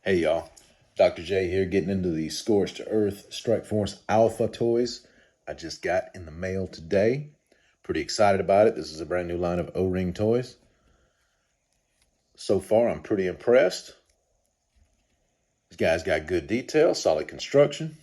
Hey y'all, Dr. J here getting into the Scorched Earth Strike Force Alpha toys I just got in the mail today. Pretty excited about it. This is a brand new line of O-ring toys. So far, I'm pretty impressed. These guys got good detail, solid construction,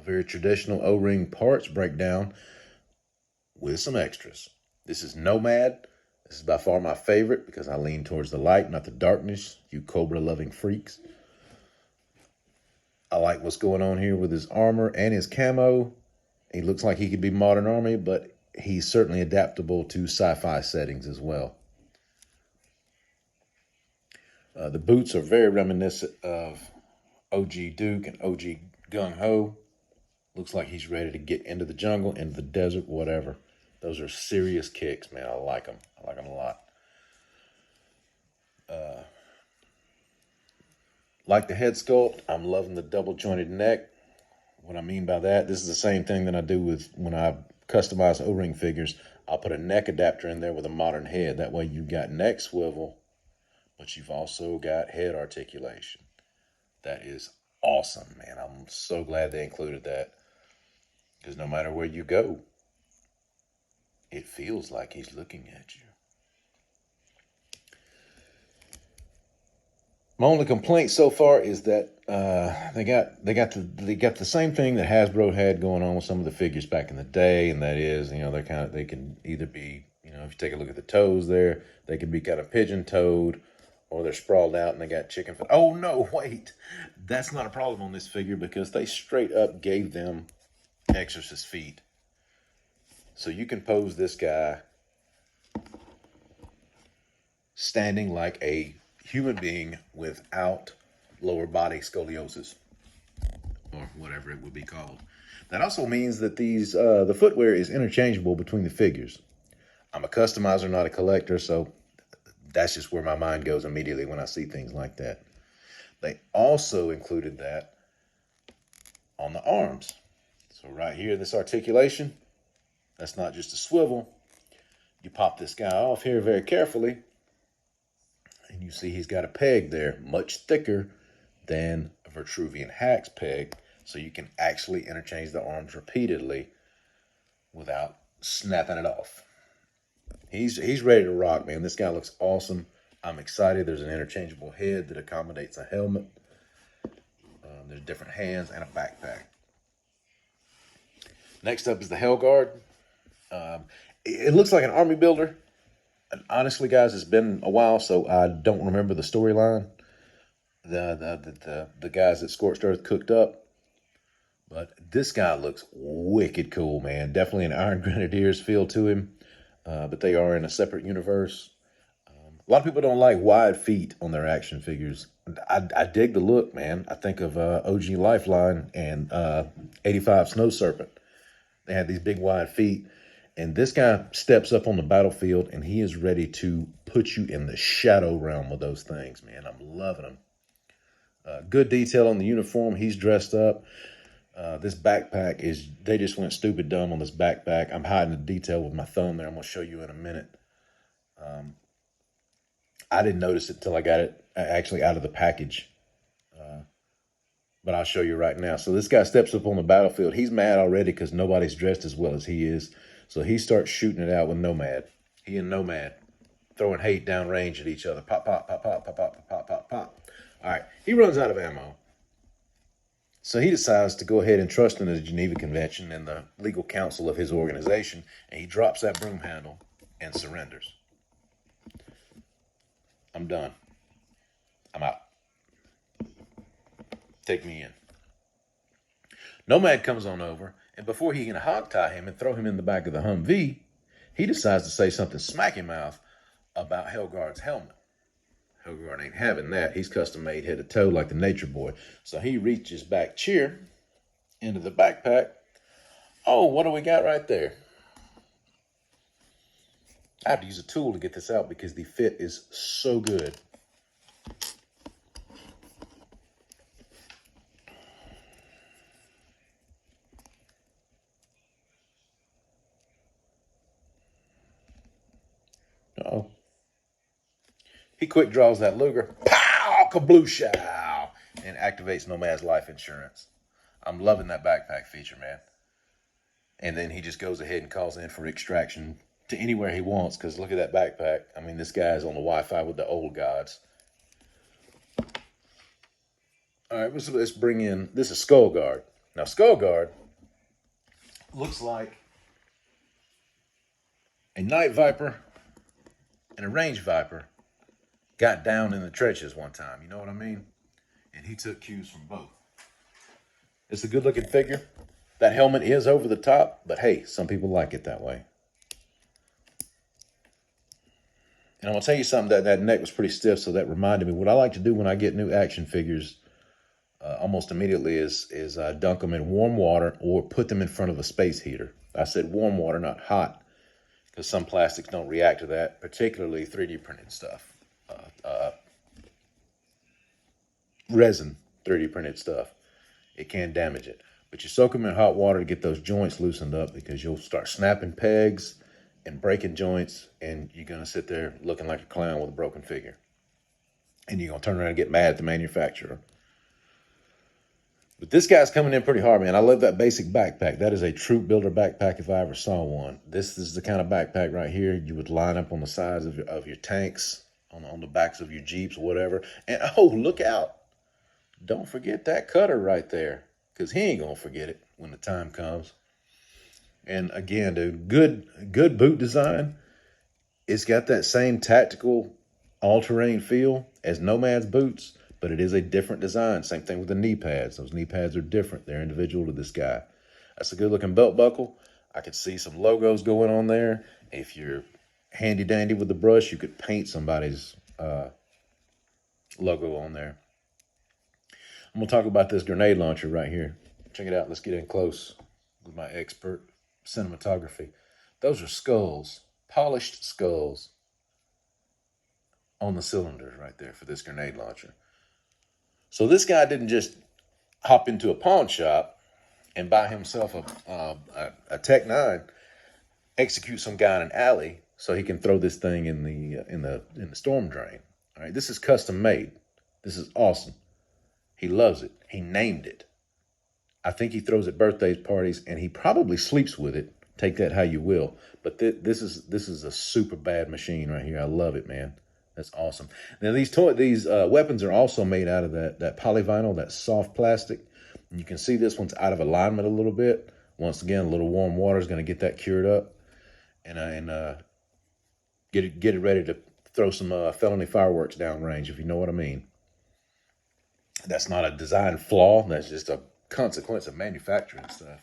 very traditional O-ring parts breakdown with some extras. This is Nomad. This is by far my favorite because I lean towards the light, not the darkness, you Cobra-loving freaks. I like what's going on here with his armor and his camo. He looks like he could be modern army, but he's certainly adaptable to sci-fi settings as well. The boots are very reminiscent of OG Duke and OG Gung Ho. Looks like he's ready to get into the jungle, into the desert, whatever. Those are serious kicks, man. I like them. I like them a lot. Like the head sculpt, I'm loving the double jointed neck. What I mean by that, this is the same thing that I do with when I customize O-ring figures. I'll put a neck adapter in there with a modern head. That way you've got neck swivel, but you've also got head articulation. That is awesome, man. I'm so glad they included that. Because no matter where you go, it feels like he's looking at you. My only complaint so far is that they got the same thing that Hasbro had going on with some of the figures back in the day, and that is, they can either be, if you take a look at the toes there, they can be kind of pigeon-toed, or they're sprawled out and they got chicken foot. Oh no, wait, that's not a problem on this figure because they straight up gave them exorcist feet. So you can pose this guy standing like a human being without lower body scoliosis, or whatever it would be called. That also means that the footwear is interchangeable between the figures. I'm a customizer, not a collector, so that's just where my mind goes immediately when I see things like that. They also included that on the arms. So right here, this articulation, that's not just a swivel. You pop this guy off here very carefully, and you see he's got a peg there, much thicker than a Vitruvian Hack's peg, so you can actually interchange the arms repeatedly without snapping it off. He's ready to rock, man. This guy looks awesome. I'm excited. There's an interchangeable head that accommodates a helmet. There's different hands and a backpack. Next up is the Hellguard. It looks like an army builder. And honestly, guys, it's been a while, so I don't remember the storyline. The guys that Scorched Earth cooked up. But this guy looks wicked cool, man. Definitely an Iron Grenadiers feel to him. But they are in a separate universe. A lot of people don't like wide feet on their action figures. I dig the look, man. I think of OG Lifeline and 85 Snow Serpent. They had these big wide feet. And this guy steps up on the battlefield, and he is ready to put you in the shadow realm with those things, man. I'm loving him. Good detail on the uniform. He's dressed up. This backpack is, they just went stupid dumb on this backpack. I'm hiding the detail with my thumb there. I'm going to show you in a minute. I didn't notice it till I got it actually out of the package. But I'll show you right now. So this guy steps up on the battlefield. He's mad already because nobody's dressed as well as he is. So he starts shooting it out with Nomad. He and Nomad throwing hate down range at each other. Pop, pop, pop, pop, pop, pop, pop, pop, pop. All right, he runs out of ammo. So he decides to go ahead and trust in the Geneva Convention and the legal counsel of his organization, and he drops that broom handle and surrenders. I'm done. I'm out. Take me in. Nomad comes on over, and before he can hogtie him and throw him in the back of the Humvee, he decides to say something smacky mouth about Hellguard's helmet. Hellguard ain't having that. He's custom made head to toe like the Nature Boy. So he reaches back cheer into the backpack. Oh, what do we got right there? I have to use a tool to get this out because the fit is so good. Uh-oh. He quick draws that Luger. Pow! Alka-Blue-Show, and activates Nomad's life insurance. I'm loving that backpack feature, man. And then he just goes ahead and calls in for extraction to anywhere he wants, because look at that backpack. I mean, this guy's on the Wi-Fi with the old gods. All right, let's bring in, this is Skull Guard. Now, Skull Guard looks like a night viper and a range viper got down in the trenches one time. You know what I mean? And he took cues from both. It's a good looking figure. That helmet is over the top, but hey, some people like it that way. And I'm going to tell you something, that neck was pretty stiff, so that reminded me. What I like to do when I get new action figures almost immediately is dunk them in warm water or put them in front of a space heater. I said warm water, not hot, because some plastics don't react to that, particularly 3D printed stuff. Resin 3D printed stuff. It can damage it. But you soak them in hot water to get those joints loosened up, because you'll start snapping pegs and breaking joints, and you're going to sit there looking like a clown with a broken figure. And you're going to turn around and get mad at the manufacturer. But this guy's coming in pretty hard, man. I love that basic backpack. That is a troop builder backpack if I ever saw one. This is the kind of backpack right here you would line up on the sides of your tanks, on the backs of your Jeeps or whatever. And oh, look out. Don't forget that cutter right there, because he ain't going to forget it when the time comes. And again, dude, good boot design. It's got that same tactical all-terrain feel as Nomad's boots, but it is a different design. Same thing with the knee pads. Those knee pads are different. They're individual to this guy. That's a good-looking belt buckle. I could see some logos going on there. If you're handy-dandy with the brush, you could paint somebody's logo on there. I'm going to talk about this grenade launcher right here. Check it out. Let's get in close with my expert cinematography. Those are skulls, polished skulls on the cylinders right there for this grenade launcher. So this guy didn't just hop into a pawn shop and buy himself a Tech 9, execute some guy in an alley so he can throw this thing in the storm drain. All right, this is custom made. This is awesome. He loves it. He named it. I think he throws at birthday parties, and he probably sleeps with it. Take that how you will. But this is a super bad machine right here. I love it, man. That's awesome. Now these weapons are also made out of that polyvinyl, that soft plastic. And you can see this one's out of alignment a little bit. Once again, a little warm water is going to get that cured up, and get it ready to throw some felony fireworks downrange, if you know what I mean. That's not a design flaw. That's just a consequence of manufacturing stuff.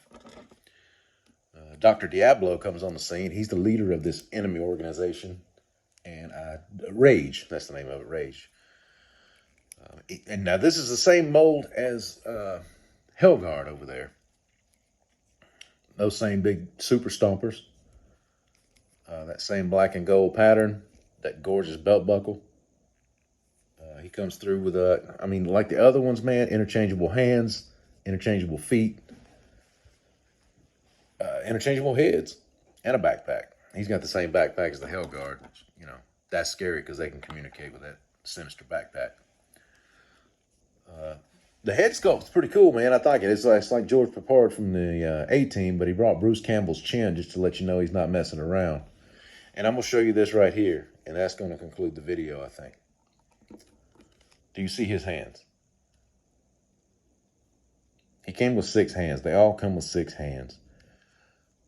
Dr. Diablo comes on the scene. He's the leader of this enemy organization. And Rage, that's the name of it, Rage. And now this is the same mold as Hellguard over there. Those same big super stompers. That same black and gold pattern. That gorgeous belt buckle. He comes through with like the other ones, man, interchangeable hands, interchangeable feet, interchangeable heads, and a backpack. He's got the same backpack as the Hellguard. You know, that's scary because they can communicate with that sinister backpack. The head sculpt's pretty cool, man. I like it. It's like George Peppard from the A-Team, but he brought Bruce Campbell's chin just to let you know he's not messing around. And I'm going to show you this right here, and that's going to conclude the video, I think. Do you see his hands? He came with 6 hands. They all come with 6 hands.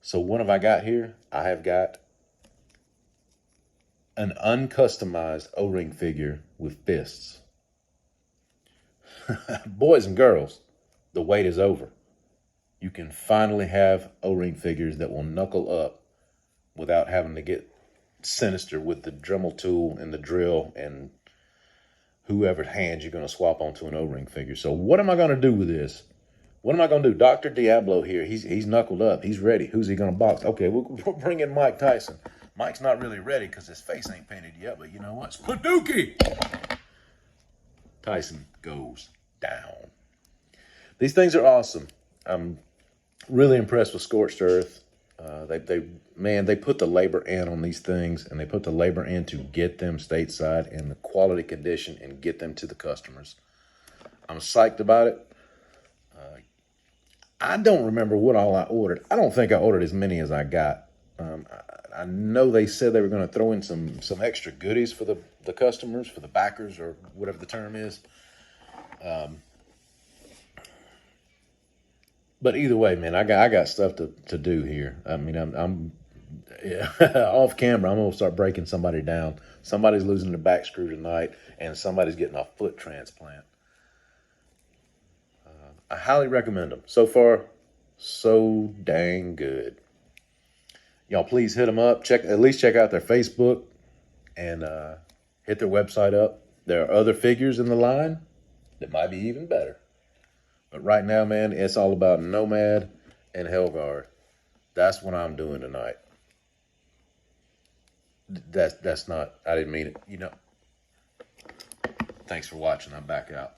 So what have I got here? I have got an uncustomized O-ring figure with fists. Boys and girls, the wait is over. You can finally have O-ring figures that will knuckle up without having to get sinister with the Dremel tool and the drill and whoever's hands you're going to swap onto an O-ring figure. So what am I going to do with this? What am I going to do? Dr. Diablo here, he's knuckled up. He's ready. Who's he going to box? Okay, we'll bring in Mike Tyson. Mike's not really ready because his face ain't painted yet, but you know what? Spadookie! Tyson goes down. These things are awesome. I'm really impressed with Scorched Earth. They put the labor in on these things, and they put the labor in to get them stateside in the quality condition and get them to the customers. I'm psyched about it. I don't remember what all I ordered. I don't think I ordered as many as I got. I know they said they were going to throw in some extra goodies for the customers, for the backers, or whatever the term is. But either way, man, I got stuff to do here. I mean, I'm yeah, off camera. I'm gonna start breaking somebody down. Somebody's losing their back screw tonight, and somebody's getting a foot transplant. I highly recommend them. So far, so dang good. Y'all, please hit them up. At least check out their Facebook and hit their website up. There are other figures in the line that might be even better. But right now, man, it's all about Nomad and Hellguard. That's what I'm doing tonight. That's not. I didn't mean it. Thanks for watching. I'm back out.